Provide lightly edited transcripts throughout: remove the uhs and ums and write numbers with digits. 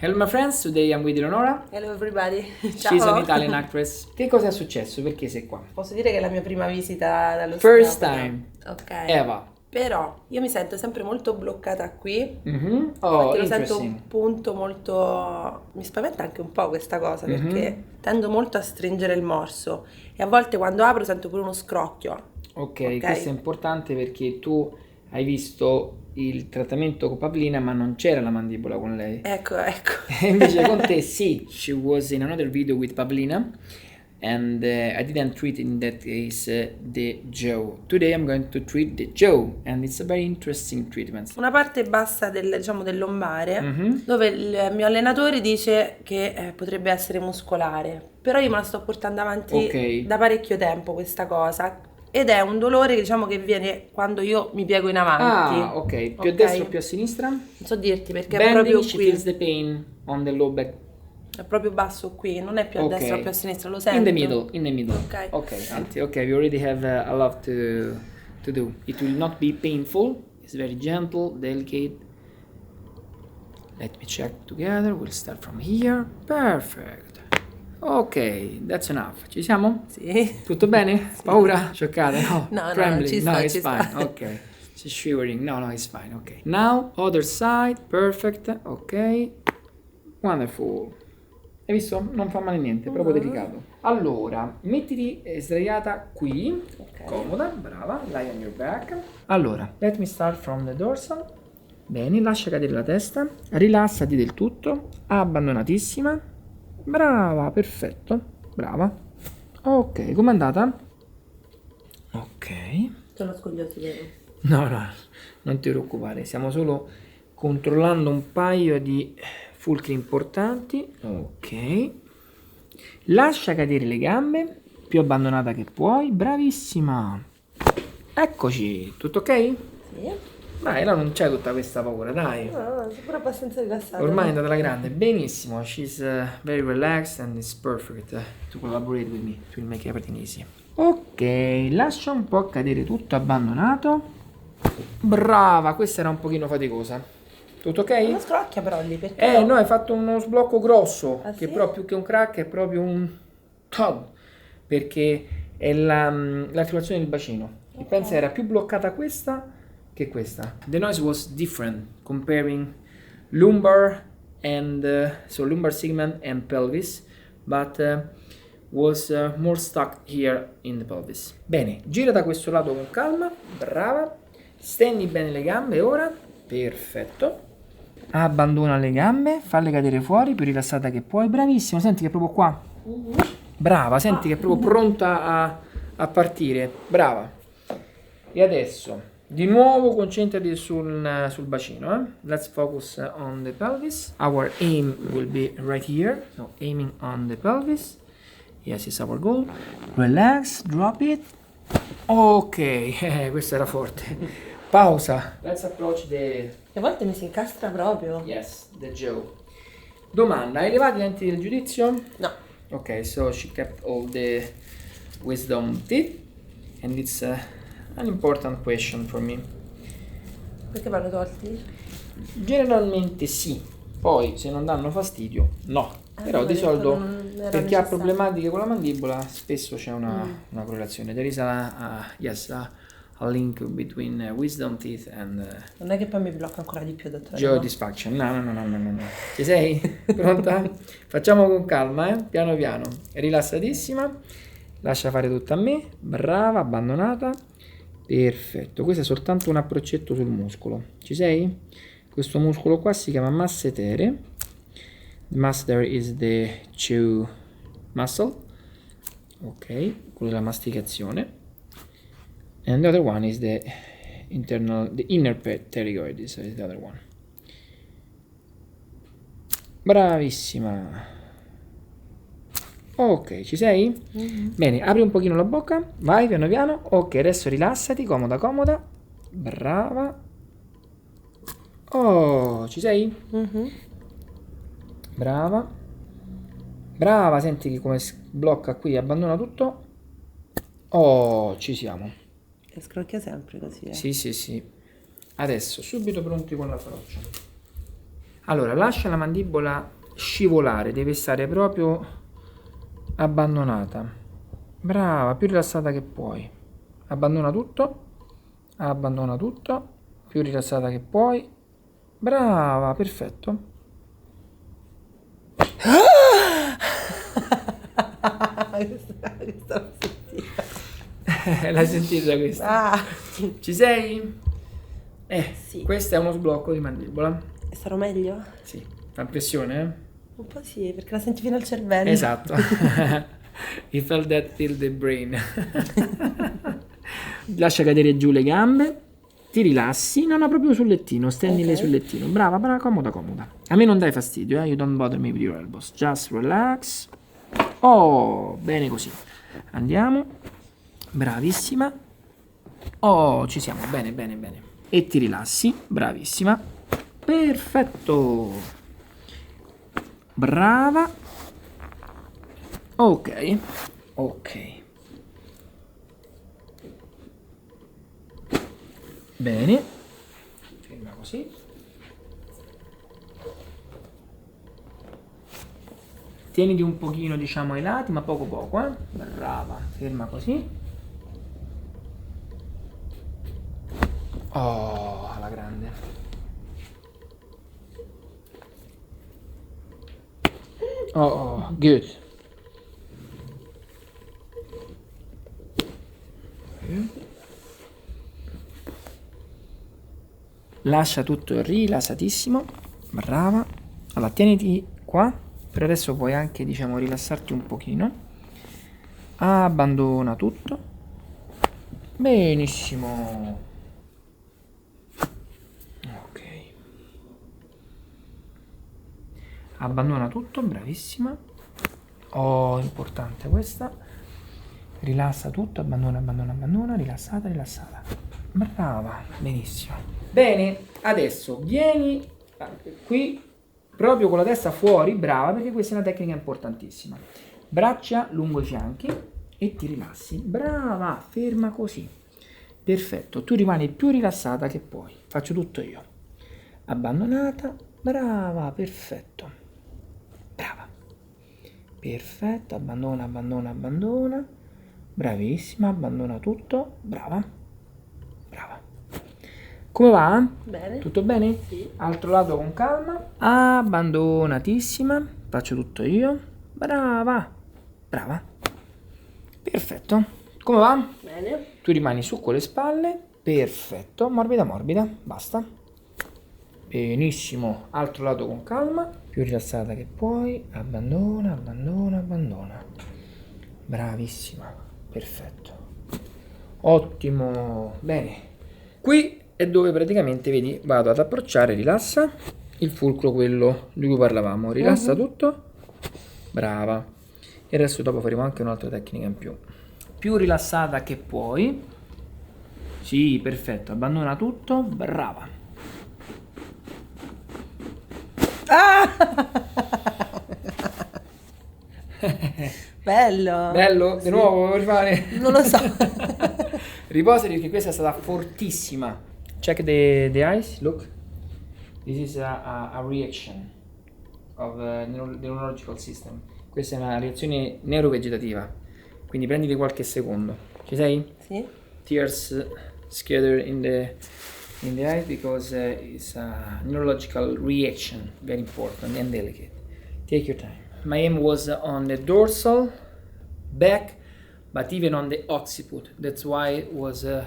Hello my friends, today I'm with Eleonora. Hello everybody, ciao. She's an Italian actress. Che cosa è successo? Perché sei qua? Posso dire che è la mia prima visita dallo First osteopata. time. Ok. Eva. Però io mi sento sempre molto bloccata qui. Oh, Infatti lo sento interesting. un punto molto... Mi spaventa anche un po' questa cosa perché tendo molto a stringere il morso e a volte quando apro sento pure uno scrocchio. Ok, questo è importante perché tu hai visto il trattamento con Pavlina ma non c'era la mandibola con lei. Ecco. E invece con te sì, she was in another video with Pavlina and I didn't treat in that case the jaw. Today I'm going to treat the jaw and it's a very interesting treatment. Una parte bassa del lombare dove il mio allenatore dice che potrebbe essere muscolare, però io me la sto portando avanti Ok. da parecchio tempo questa cosa ed è un dolore che viene quando io mi piego in avanti. Ah, ok. Più a Ok? destra o più a sinistra? Non so dirti perché è Bending, proprio she qui, feels the pain on the low back. è proprio basso qui, non è più a Ok. destra o più a sinistra, lo sento. In the middle, in the middle. Ok. Okay, Anti. Okay, we already have a lot to do. It will not be painful. It's very gentle, delicate. Let me check together. We'll start from here. Perfect. Ok, that's enough. Ci siamo? Sì. Tutto bene? Paura? Scioccata? No. No, Trembling? ci No, sta, it's ci fine. sta. Ok. She's shivering. No, it's fine. Ok. Now, other side. Perfect. Ok. Wonderful. Hai visto? Non fa male niente, è proprio delicato. Allora, mettiti sdraiata qui, Ok. comoda, brava, lie on your back. Allora, let me start from the dorsal. Bene, lascia cadere la testa, rilassati del tutto, abbandonatissima. Brava, perfetto, brava. Ok, com'è andata? Ok. Sono scogliosi, vero? No, non ti preoccupare, stiamo solo controllando un paio di fulcri importanti. Ok. Lascia cadere le gambe, più abbandonata che puoi. Bravissima. Eccoci, tutto ok? Sì. Dai, no, non c'è tutta questa paura, dai. No, sono pure abbastanza rilassata. Ormai è andata alla grande. Benissimo. She's very relaxed and is perfect to collaborate with me. It will make everything easy. Ok, lascia un po' cadere tutto abbandonato. Brava, questa era un pochino faticosa. Tutto ok? Uno scrocchia però lì perché... No, hai fatto uno sblocco grosso, Ah, che sì? però più che un crack è proprio un tug, perché è l'articolazione del bacino. E pensa era più bloccata questa che questa. The noise was different comparing lumbar and so lumbar segment and pelvis, but was more stuck here in the pelvis. Bene, gira da questo lato con calma, brava. Stendi bene le gambe ora, perfetto. Abbandona le gambe, falle cadere fuori, più rilassata che puoi. Bravissimo, senti che è proprio qua. Brava, senti che è proprio pronta a partire. Brava. E adesso, di nuovo concentrati sul bacino. Let's focus on the pelvis. Our aim will be right here. So, aiming on the pelvis. Yes, it's our goal. Relax, drop it. Ok, questo era forte. Pausa. Let's approach the... A volte mi si incastra proprio. Yes, the jaw. Domanda, hai levato i denti del giudizio? No. Ok, so she kept all the wisdom teeth and it's an important question for me. Perché vanno tolti? Generalmente sì, poi se non danno fastidio no. Però mi di ha detto solito non era per chi ha necessario. problematiche con la mandibola spesso c'è una correlazione. There is a link between wisdom teeth and Non è che poi mi blocca ancora di più, dottore. jaw no? dysfunction. No. Ci sei? Pronta? Facciamo con calma, piano piano. Rilassatissima. Lascia fare tutto a me. Brava, abbandonata. Perfetto. Questo è soltanto un approccetto sul muscolo. Ci sei? Questo muscolo qua si chiama massetere. The masseter is the chew muscle. Ok, quello della masticazione. And the other one is the inner pterygoid is the other one. Bravissima. Ok, ci sei? Bene, apri un pochino la bocca, vai piano piano. Ok, adesso rilassati, comoda. Brava. Oh, ci sei? Brava, senti come blocca qui, abbandona tutto. Oh, ci siamo. E scrocchia sempre così. Sì. Adesso, subito pronti con la froccia. Allora, lascia la mandibola scivolare, deve stare proprio abbandonata. Brava, più rilassata che puoi. Abbandona tutto, più rilassata che puoi. Brava, perfetto. Questa l'ho sentita. L'hai sentita questa? Ah, Ci sei? Sì. Questo è uno sblocco di mandibola. sarò meglio? Sì, fa pressione, eh? Un po' sì, perché la senti fino al cervello. Esatto. You felt that till the brain. Lascia cadere giù le gambe. Ti rilassi, no, proprio sul lettino, stendile Ok. sul lettino. Brava, brava, comoda, comoda. A me non dai fastidio, You don't bother me with your elbows. Just relax. Oh, bene così. Andiamo. Bravissima. Oh, ci siamo. Bene, bene, bene. E ti rilassi. Bravissima. Perfetto. Brava. Ok. Ok. Bene. Ferma così. Tieniti un pochino, diciamo, ai lati, ma poco poco, eh. Brava. Ferma così. Oh, alla grande. Oh, good. Lascia tutto rilassatissimo. Brava. Allora, tieniti qua. Per adesso puoi anche, diciamo, rilassarti un pochino. Abbandona tutto. Benissimo. Ok. Abbandona tutto, bravissima. Oh, importante questa. Rilassa tutto, abbandona, abbandona, abbandona, rilassata, rilassata. Brava, benissimo. Bene, adesso vieni qui proprio con la testa fuori, brava, perché questa è una tecnica importantissima. Braccia lungo i fianchi e ti rilassi. Brava, ferma così. Perfetto, tu rimani più rilassata che puoi. Faccio tutto io. Abbandonata, brava, perfetto. Brava. Perfetto, abbandona, abbandona, abbandona. Bravissima, abbandona tutto. Brava. Brava. Come va? Bene. Tutto bene? Sì. Altro lato con calma. Abbandonatissima. Faccio tutto io. Brava. Brava. Perfetto. Come va? Bene. Tu rimani su con le spalle. Perfetto. Morbida, morbida. Basta. Benissimo. Altro lato con calma. Più rilassata che puoi. Abbandona, abbandona, abbandona. Bravissima. Perfetto. Ottimo. Bene. Qui è dove praticamente, vedi, vado ad approcciare, rilassa il fulcro, quello di cui parlavamo. Rilassa tutto. Brava. E adesso dopo faremo anche un'altra tecnica in più. Più rilassata che puoi. Sì, perfetto. Abbandona tutto. Brava. Bello. Bello? Di nuovo vuoi rifare? Non lo so. Riposati perché questa è stata fortissima. Check the eyes. Look. This is a reaction of the neurological system. Questa è una reazione neurovegetativa. Quindi prenditi qualche secondo. Ci sei? Sì. Tears scattered in the eyes because it's a neurological reaction, very important and delicate. Take your time. My aim was on the dorsal, back, but even on the occiput. That's why it was a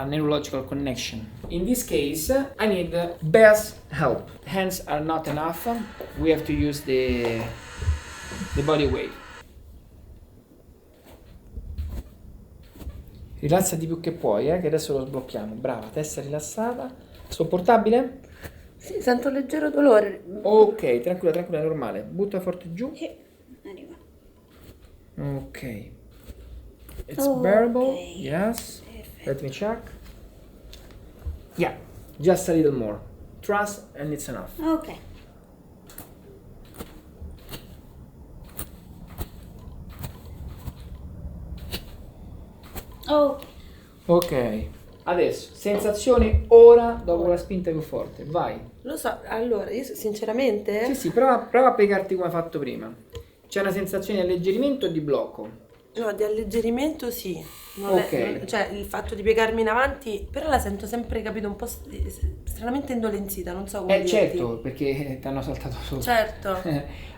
neurological connection. In this case, I need best help. Hands are not enough. We have to use the body weight. Rilassati più che puoi, che adesso lo sblocchiamo. Brava, testa rilassata. Sopportabile? Sì, sento un leggero dolore. Ok, tranquilla, tranquilla, normale. Butta forte giù. Arriva. Ok. It's Ok. bearable. Yes. Let me check. Yeah, just a little more. Trust and it's enough. Ok. Oh, Ok. Adesso, sensazione ora dopo la spinta più forte, vai. Lo so, allora, io sinceramente... Sì, prova a piegarti come hai fatto prima. C'è una sensazione di alleggerimento o di blocco? No, di alleggerimento sì. Ok. Cioè, il fatto di piegarmi in avanti, però la sento sempre, capito, un po' stranamente indolenzita, non so come dirti. Certo, perché ti hanno saltato sopra. Certo.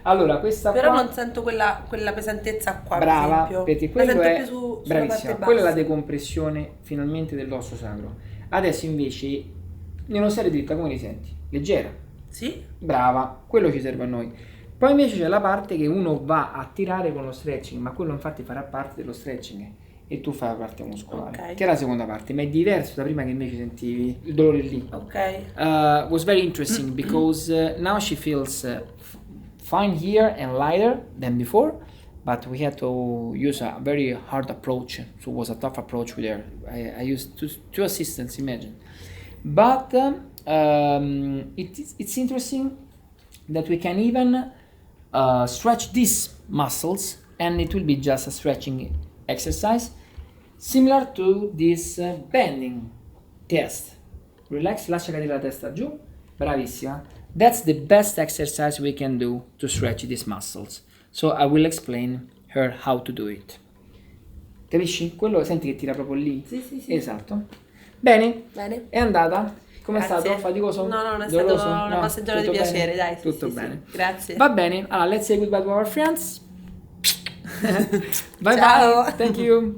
Allora, questa Però qua... non sento quella pesantezza qua, per Brava, esempio. perché La quello sento è più sulla bravissima, parte quella è la bassa. decompressione finalmente dell'osso sacro. Adesso invece, nello stare dritta, come ti senti? Leggera, Sì? brava, quello ci serve a noi. Poi invece c'è la parte che uno va a tirare con lo stretching, ma quello infatti farà parte dello stretching e tu fai la parte muscolare, Ok. che è la seconda parte, ma è diverso da prima che invece sentivi il dolore lì. Ok. Was very interesting because now she feels fine here and lighter than before, but we had to use a very hard approach, so it was a tough approach with her. I used two assistants, imagine. But it's interesting that we can even stretch these muscles, and it will be just a stretching exercise similar to this bending test. Relax, lascia cadere la testa giù, bravissima. That's the best exercise we can do to stretch these muscles. So I will explain her how to do it. Capisci? Quello senti che tira proprio lì? Sì, sì, sì. Esatto. Bene, Bene. è andata? Com'è Grazie. stato? Faticoso? No, non è Doloroso? stato una No, passeggiata di tutto piacere, bene? dai. Sì, Tutto sì, bene. sì. Grazie. Va bene, allora let's say goodbye to our friends. Bye Ciao. bye. Thank you.